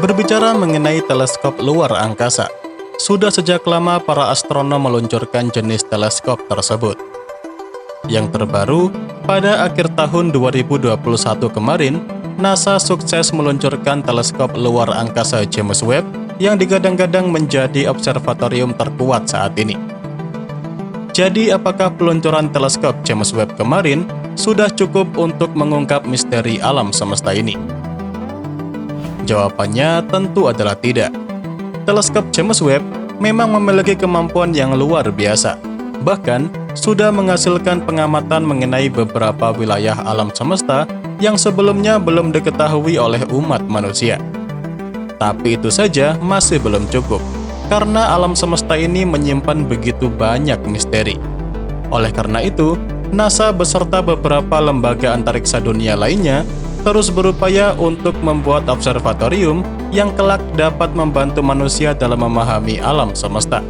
Berbicara mengenai teleskop luar angkasa, sudah sejak lama para astronom meluncurkan jenis teleskop tersebut. Yang terbaru, pada akhir tahun 2021 kemarin, NASA sukses meluncurkan teleskop luar angkasa James Webb yang digadang-gadang menjadi observatorium terkuat saat ini. Jadi, apakah peluncuran teleskop James Webb kemarin sudah cukup untuk mengungkap misteri alam semesta ini? Jawabannya tentu adalah tidak. Teleskop James Webb memang memiliki kemampuan yang luar biasa. Bahkan, sudah menghasilkan pengamatan mengenai beberapa wilayah alam semesta yang sebelumnya belum diketahui oleh umat manusia. Tapi itu saja masih belum cukup, karena alam semesta ini menyimpan begitu banyak misteri. Oleh karena itu, NASA beserta beberapa lembaga antariksa dunia lainnya terus berupaya untuk membuat observatorium yang kelak dapat membantu manusia dalam memahami alam semesta.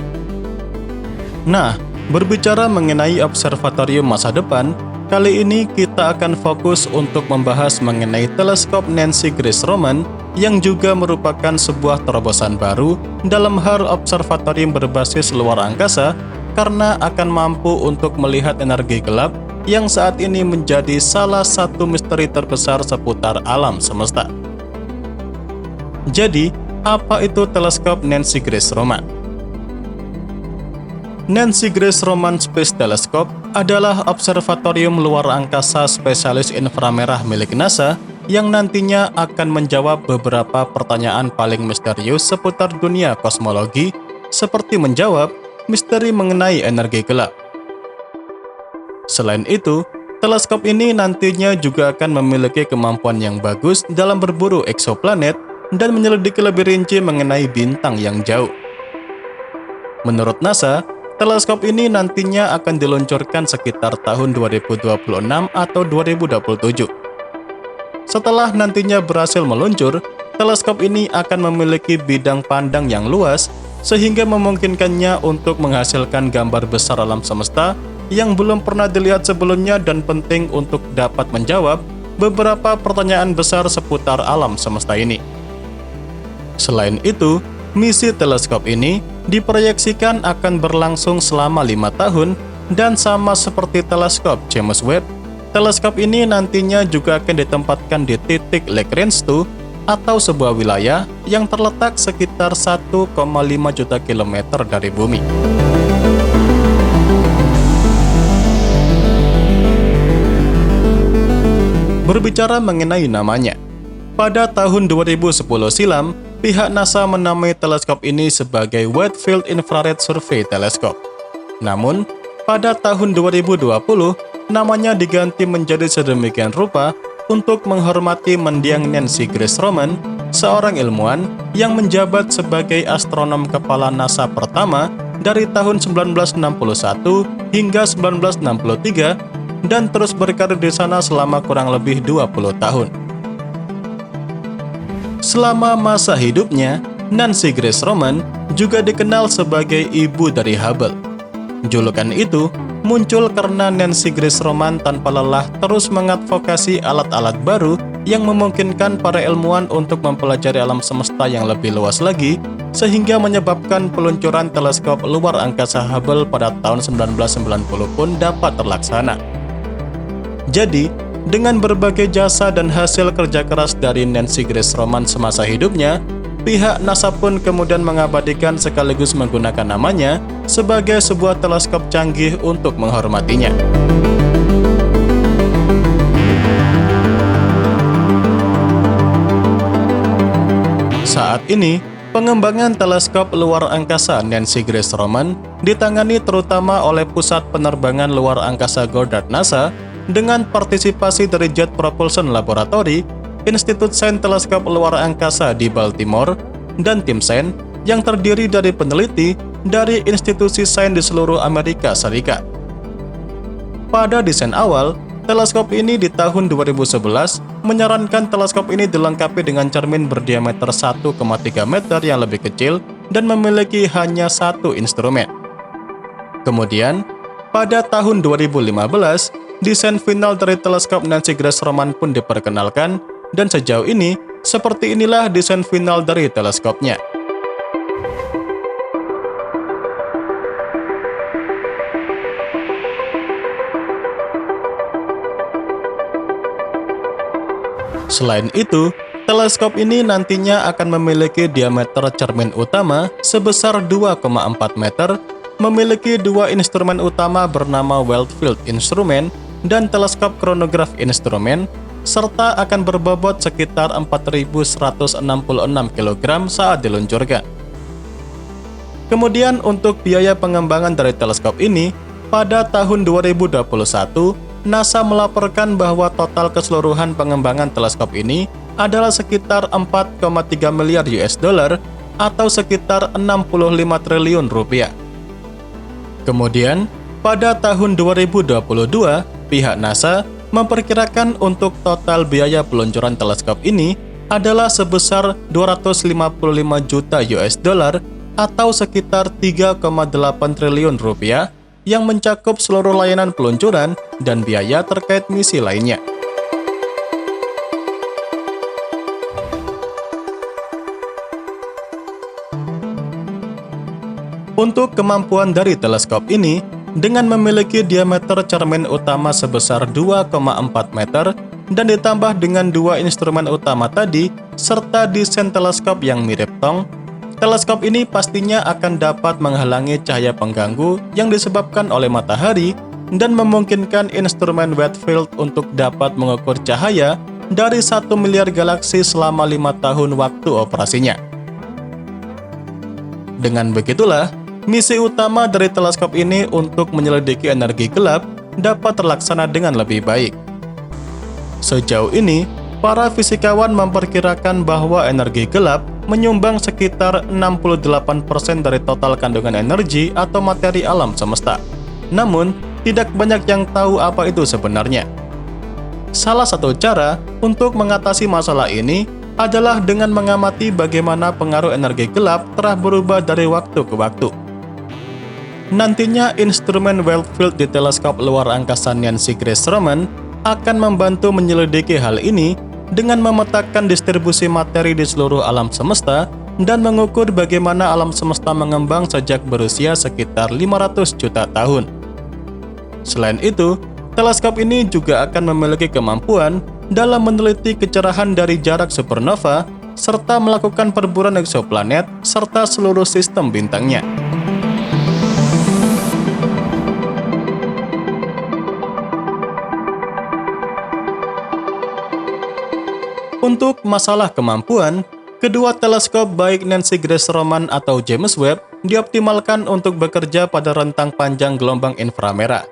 Nah, berbicara mengenai observatorium masa depan, kali ini kita akan fokus untuk membahas mengenai teleskop Nancy Grace Roman yang juga merupakan sebuah terobosan baru dalam hal observatorium berbasis luar angkasa karena akan mampu untuk melihat energi gelap yang saat ini menjadi salah satu misteri terbesar seputar alam semesta. Jadi, apa itu teleskop Nancy Grace Roman? Nancy Grace Roman Space Telescope adalah observatorium luar angkasa spesialis inframerah milik NASA yang nantinya akan menjawab beberapa pertanyaan paling misterius seputar dunia kosmologi, seperti menjawab misteri mengenai energi gelap. Selain itu, teleskop ini nantinya juga akan memiliki kemampuan yang bagus dalam berburu eksoplanet dan menyelidiki lebih rinci mengenai bintang yang jauh. Menurut NASA, teleskop ini nantinya akan diluncurkan sekitar tahun 2026 atau 2027. Setelah nantinya berhasil meluncur, teleskop ini akan memiliki bidang pandang yang luas sehingga memungkinkannya untuk menghasilkan gambar besar alam semesta yang belum pernah dilihat sebelumnya dan penting untuk dapat menjawab beberapa pertanyaan besar seputar alam semesta ini. Selain itu, misi teleskop ini diproyeksikan akan berlangsung selama 5 tahun dan sama seperti teleskop James Webb, teleskop ini nantinya juga akan ditempatkan di titik Lagrange 2 atau sebuah wilayah yang terletak sekitar 1,5 juta kilometer dari bumi. Berbicara mengenai namanya, pada tahun 2010 silam, pihak NASA menamai teleskop ini sebagai Wide Field Infrared Survey Telescope. Namun, pada tahun 2020, namanya diganti menjadi sedemikian rupa untuk menghormati mendiang Nancy Grace Roman, seorang ilmuwan yang menjabat sebagai astronom kepala NASA pertama dari tahun 1961 hingga 1963 dan terus berkarir di sana selama kurang lebih 20 tahun. Selama masa hidupnya, Nancy Grace Roman juga dikenal sebagai ibu dari Hubble. Julukan itu muncul karena Nancy Grace Roman tanpa lelah terus mengadvokasi alat-alat baru yang memungkinkan para ilmuwan untuk mempelajari alam semesta yang lebih luas lagi, sehingga menyebabkan peluncuran teleskop luar angkasa Hubble pada tahun 1990 pun dapat terlaksana. Jadi, dengan berbagai jasa dan hasil kerja keras dari Nancy Grace Roman semasa hidupnya, pihak NASA pun kemudian mengabadikan sekaligus menggunakan namanya sebagai sebuah teleskop canggih untuk menghormatinya. Saat ini, pengembangan teleskop luar angkasa Nancy Grace Roman ditangani terutama oleh Pusat Penerbangan Luar Angkasa Goddard NASA dengan partisipasi dari Jet Propulsion Laboratory, Institut Sains Teleskop Luar Angkasa di Baltimore, dan tim sains yang terdiri dari peneliti dari institusi sains di seluruh Amerika Serikat. Pada desain awal, teleskop ini di tahun 2011 menyarankan teleskop ini dilengkapi dengan cermin berdiameter 1,3 meter yang lebih kecil dan memiliki hanya satu instrumen. Kemudian, pada tahun 2015, desain final dari teleskop Nancy Grace Roman pun diperkenalkan, dan sejauh ini Seperti inilah desain final dari teleskopnya. Selain itu, teleskop ini nantinya akan memiliki diameter cermin utama sebesar 2,4 meter, memiliki dua instrumen utama bernama Wide Field Instrument dan teleskop chronograph instrument, serta akan berbobot sekitar 4.166 kg saat diluncurkan. Kemudian untuk biaya pengembangan dari teleskop ini, pada tahun 2021, NASA melaporkan bahwa total keseluruhan pengembangan teleskop ini adalah sekitar 4,3 miliar US dollar atau sekitar 65 triliun rupiah. Kemudian, pada tahun 2022, pihak NASA memperkirakan untuk total biaya peluncuran teleskop ini adalah sebesar 255 juta US dollar atau sekitar 3,8 triliun rupiah yang mencakup seluruh layanan peluncuran dan biaya terkait misi lainnya. Untuk kemampuan dari teleskop ini, dengan memiliki diameter cermin utama sebesar 2,4 meter dan ditambah dengan dua instrumen utama tadi, serta desain teleskop yang mirip tong, teleskop ini pastinya akan dapat menghalangi cahaya pengganggu yang disebabkan oleh matahari dan memungkinkan instrumen wide field untuk dapat mengukur cahaya dari 1 miliar galaksi selama 5 tahun waktu operasinya. Dengan begitulah, misi utama dari teleskop ini untuk menyelidiki energi gelap dapat terlaksana dengan lebih baik. Sejauh ini, para fisikawan memperkirakan bahwa energi gelap menyumbang sekitar 68% dari total kandungan energi atau materi alam semesta. Namun, tidak banyak yang tahu apa itu sebenarnya. Salah satu cara untuk mengatasi masalah ini adalah dengan mengamati bagaimana pengaruh energi gelap telah berubah dari waktu ke waktu. Nantinya, instrumen Wide Field di teleskop luar angkasa Nancy Grace Roman akan membantu menyelidiki hal ini dengan memetakan distribusi materi di seluruh alam semesta dan mengukur bagaimana alam semesta mengembang sejak berusia sekitar 500 juta tahun. Selain itu, teleskop ini juga akan memiliki kemampuan dalam meneliti kecerahan dari jarak supernova serta melakukan perburuan eksoplanet serta seluruh sistem bintangnya. Untuk masalah kemampuan, kedua teleskop baik Nancy Grace Roman atau James Webb dioptimalkan untuk bekerja pada rentang panjang gelombang inframerah.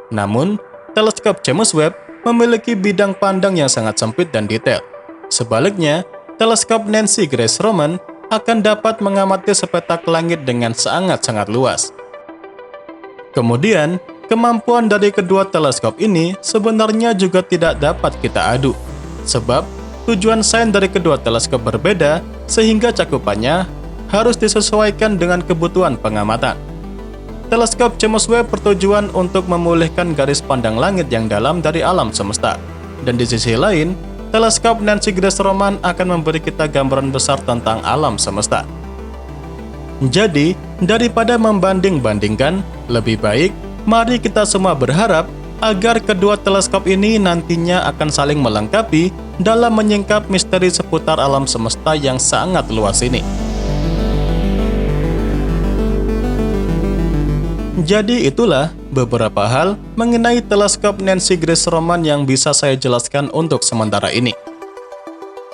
Namun, teleskop James Webb memiliki bidang pandang yang sangat sempit dan detail. Sebaliknya, teleskop Nancy Grace Roman akan dapat mengamati sepetak langit dengan sangat-sangat luas. Kemudian, kemampuan dari kedua teleskop ini sebenarnya juga tidak dapat kita adu, sebab tujuan sains dari kedua teleskop berbeda sehingga cakupannya harus disesuaikan dengan kebutuhan pengamatan. Teleskop James Webb bertujuan untuk memulihkan garis pandang langit yang dalam dari alam semesta. Dan di sisi lain, teleskop Nancy Grace Roman akan memberi kita gambaran besar tentang alam semesta. Jadi, daripada membanding-bandingkan, lebih baik mari kita semua berharap agar kedua teleskop ini nantinya akan saling melengkapi dalam menyingkap misteri seputar alam semesta yang sangat luas ini. Jadi itulah beberapa hal mengenai teleskop Nancy Grace Roman yang bisa saya jelaskan untuk sementara ini.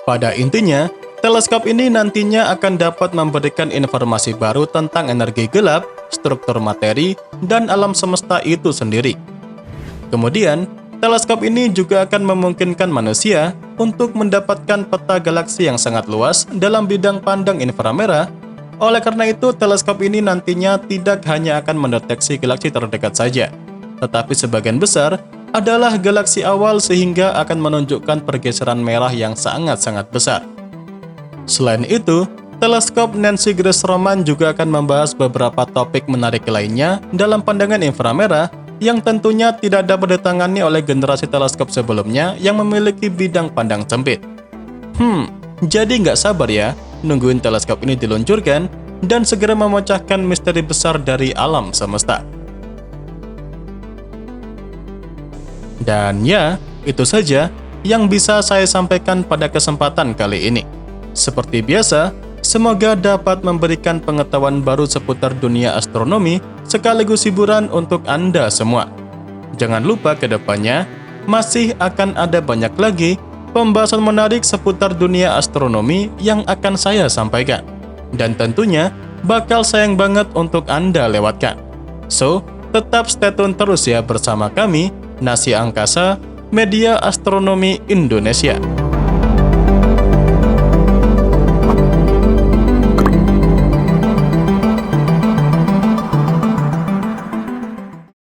Pada intinya, teleskop ini nantinya akan dapat memberikan informasi baru tentang energi gelap, struktur materi, dan alam semesta itu sendiri. Kemudian, teleskop ini juga akan memungkinkan manusia untuk mendapatkan peta galaksi yang sangat luas dalam bidang pandang inframerah. Oleh karena itu, teleskop ini nantinya tidak hanya akan mendeteksi galaksi terdekat saja, tetapi sebagian besar adalah galaksi awal sehingga akan menunjukkan pergeseran merah yang sangat-sangat besar. Selain itu, teleskop Nancy Grace Roman juga akan membahas beberapa topik menarik lainnya dalam pandangan inframerah yang tentunya tidak dapat ditangani oleh generasi teleskop sebelumnya yang memiliki bidang pandang sempit. Jadi nggak sabar ya, nungguin teleskop ini diluncurkan dan segera memecahkan misteri besar dari alam semesta. Dan ya, itu saja yang bisa saya sampaikan pada kesempatan kali ini. Seperti biasa, semoga dapat memberikan pengetahuan baru seputar dunia astronomi sekaligus hiburan untuk Anda semua. Jangan lupa ke depannya, masih akan ada banyak lagi pembahasan menarik seputar dunia astronomi yang akan saya sampaikan. Dan tentunya, bakal sayang banget untuk Anda lewatkan. So, tetap stay tune terus ya bersama kami, Nasi Angkasa, Media Astronomi Indonesia.